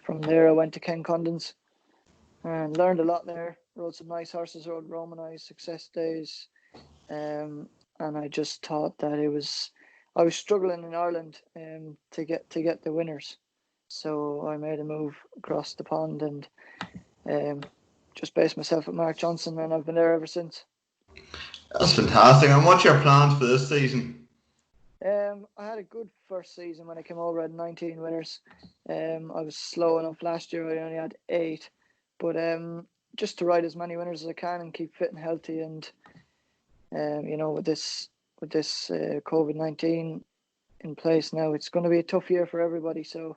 From there, I went to Ken Condon's and learned a lot there. Rode some nice horses, rode Romanized Success Days, and I just thought that I was struggling in Ireland to get the winners, so I made a move across the pond and just based myself at Mark Johnson, and I've been there ever since. That's fantastic. And what's your plans for this season? I had a good first season when I came over. I had 19 winners. I was slow enough last year. I only had 8, but just to ride as many winners as I can and keep fit and healthy. And with this COVID-19 in place now, it's going to be a tough year for everybody. So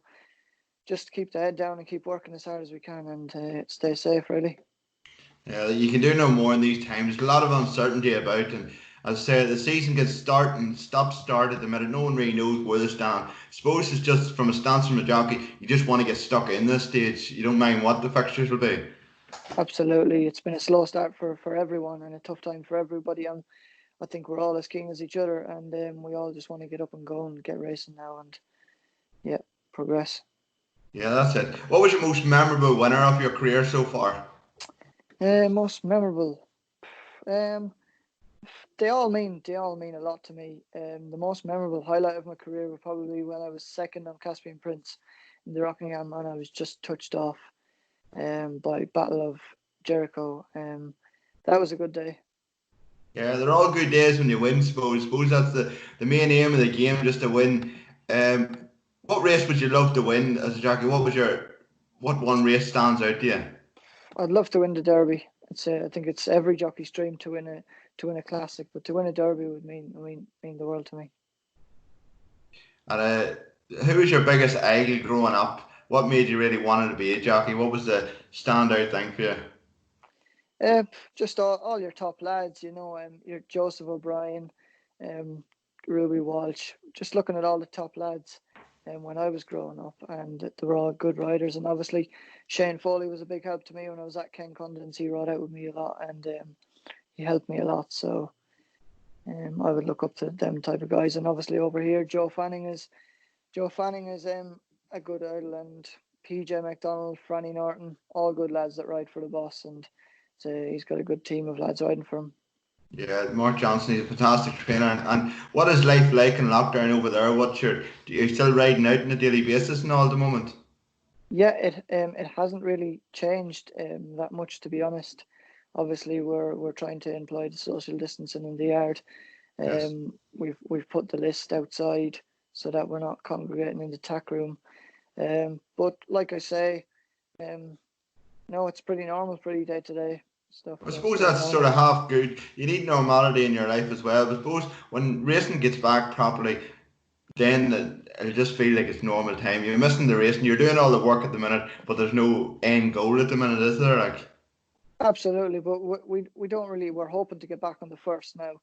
just keep the head down and keep working as hard as we can and stay safe, really. Yeah, you can do no more in these times. There's a lot of uncertainty about, and as I say, the season gets start at the minute. No one really knows where they stand. I suppose it's just from a stance from a jockey, you just want to get stuck in this stage. You don't mind what the fixtures will be. Absolutely, it's been a slow start for everyone and a tough time for everybody. I think we're all as keen as each other, and we all just want to get up and go and get racing now and progress. Yeah, that's it. What was your most memorable winner of your career so far? Most memorable. They all mean a lot to me. The most memorable highlight of my career was probably when I was second on Caspian Prince in the Rockingham, and I was just touched off by Battle of Jericho. That was a good day. Yeah, they're all good days when you win. Suppose that's the main aim of the game, just to win. What race would you love to win as a jockey? What one race stands out to you? I'd love to win the Derby. I think it's every jockey's dream to win a classic, but to win a Derby would mean the world to me. And who was your biggest idol growing up? What made you really want to be a jockey? What was the standout thing for you? Just all your top lads, your Joseph O'Brien, Ruby Walsh. Just looking at all the top lads, when I was growing up, and they were all good riders. And obviously, Shane Foley was a big help to me when I was at Ken Condon's. He rode out with me a lot, and he helped me a lot. So I would look up to them type of guys. And obviously over here, Joe Fanning is a good idol, and PJ McDonald, Franny Norton, all good lads that ride for the boss, and he's got a good team of lads riding for him. Yeah, Mark Johnson, he's a fantastic trainer. And what is life like in lockdown over there? Are you still riding out on a daily basis and all at the moment? Yeah, it hasn't really changed that much, to be honest. Obviously, we're trying to employ the social distancing in the yard. Yes. We've put the list outside so that we're not congregating in the tack room. But like I say, no, it's pretty normal, pretty day to day stuff. I suppose that's sort of half good. You need normality in your life as well. I suppose when racing gets back properly, then it'll just feel like it's normal time. You're missing the racing. You're doing all the work at the minute, but there's no end goal at the minute, is there? Like, absolutely, but we don't really. We're hoping to get back on the first now.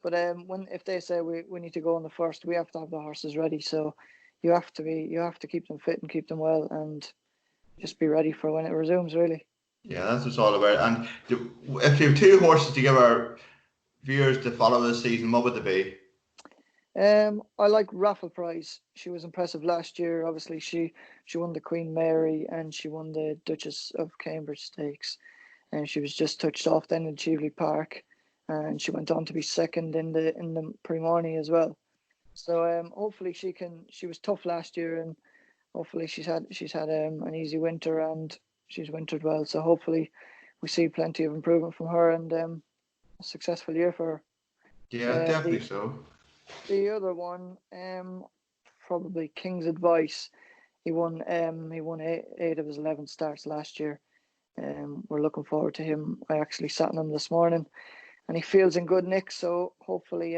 But if they say we need to go on the first, we have to have the horses ready. So you have to keep them fit and keep them well, and just be ready for when it resumes, really. Yeah, that's what it's all about. And if you have 2 horses to give our viewers to follow this season, what would they be? I like Raffle Prize. She was impressive last year. Obviously, she won the Queen Mary and she won the Duchess of Cambridge Stakes, and she was just touched off then in Cheveley Park, and she went on to be second in the Primorny as well. So hopefully she can. She was tough last year, and hopefully she's had an easy winter and she's wintered well. So hopefully we see plenty of improvement from her and a successful year for her. Yeah, definitely so. The other one, probably King's Advice. He won 8 of his 11 starts last year. We're looking forward to him. I actually sat on him this morning, and he feels in good nick. So hopefully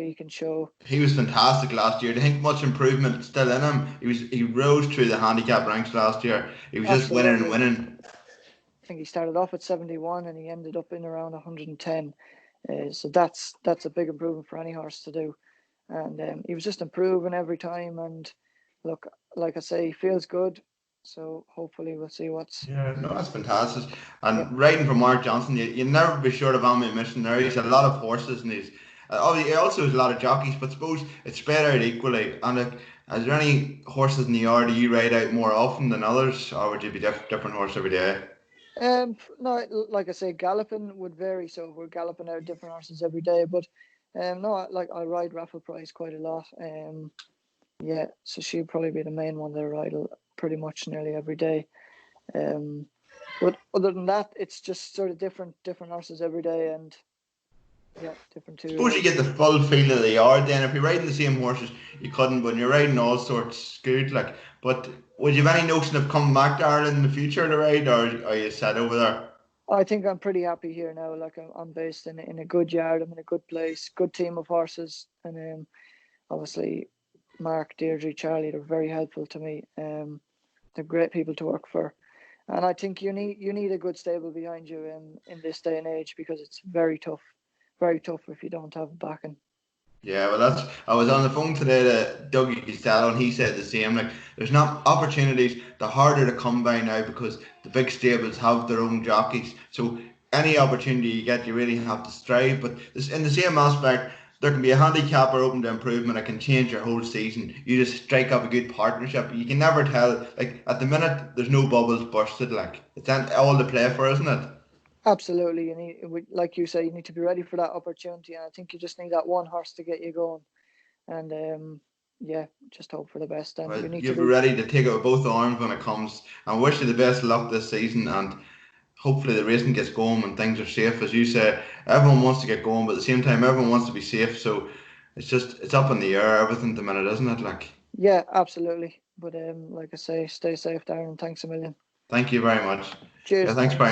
he can show. He was fantastic last year. I think much improvement still in him. He rose through the handicap ranks last year. He was just winning and winning. I think he started off at 71 and he ended up in around 110. So that's a big improvement for any horse to do. And he was just improving every time. And look, like I say, he feels good. So hopefully we'll see what's. Yeah, no, that's fantastic. And riding for Mark Johnson, you never be short of ammunition there. He's a lot of horses and he also has a lot of jockeys, but suppose it's spread out equally. And Is there any horses in the yard you ride out more often than others, or would you be different horse every day? No, like I say, galloping would vary. So we're galloping out different horses every day. But no, like I ride Raffle Price quite a lot. Yeah, so she'd probably be the main one that I ride pretty much nearly every day. Um, but other than that, it's just sort of different horses every day, and yeah, different Suppose you get two-year-olds. the full feel of the yard then. If you're riding the same horses, you couldn't, but when you're riding all sorts, good. Like, but would you have any notion of coming back to Ireland in the future to ride, or are you set over there? I think I'm pretty happy here now. Like I'm based in a good yard. I'm in a good place, good team of horses, and obviously Mark, Deirdre, Charlie, they're very helpful to me. They're great people to work for, and I think you need a good stable behind you in this day and age because it's very tough if you don't have backing. Yeah, well, that's. I was on the phone today to Dougie Costello, and he said the same. Like, there's not opportunities. They're harder to come by now because the big stables have their own jockeys. So any opportunity you get, you really have to strive. But this, in the same aspect, there can be a handicapper open to improvement. It can change your whole season. You just strike up a good partnership. You can never tell. Like at the minute, there's no bubbles bursted. Like it's all to play for, isn't it? Absolutely, like you say, you need to be ready for that opportunity, and I think you just need that one horse to get you going, and yeah, just hope for the best. And Well, you need to you'll be be, ready to take it with both arms when it comes. I wish you the best of luck this season, and hopefully the racing gets going and things are safe. As you say, everyone wants to get going, but at the same time, everyone wants to be safe. So it's up in the air, everything at the minute, isn't it? Like, yeah, absolutely. But like I say, stay safe, Darren. Thanks a million. thank you very much. Yeah, Cheers. thanks very Thanks. much.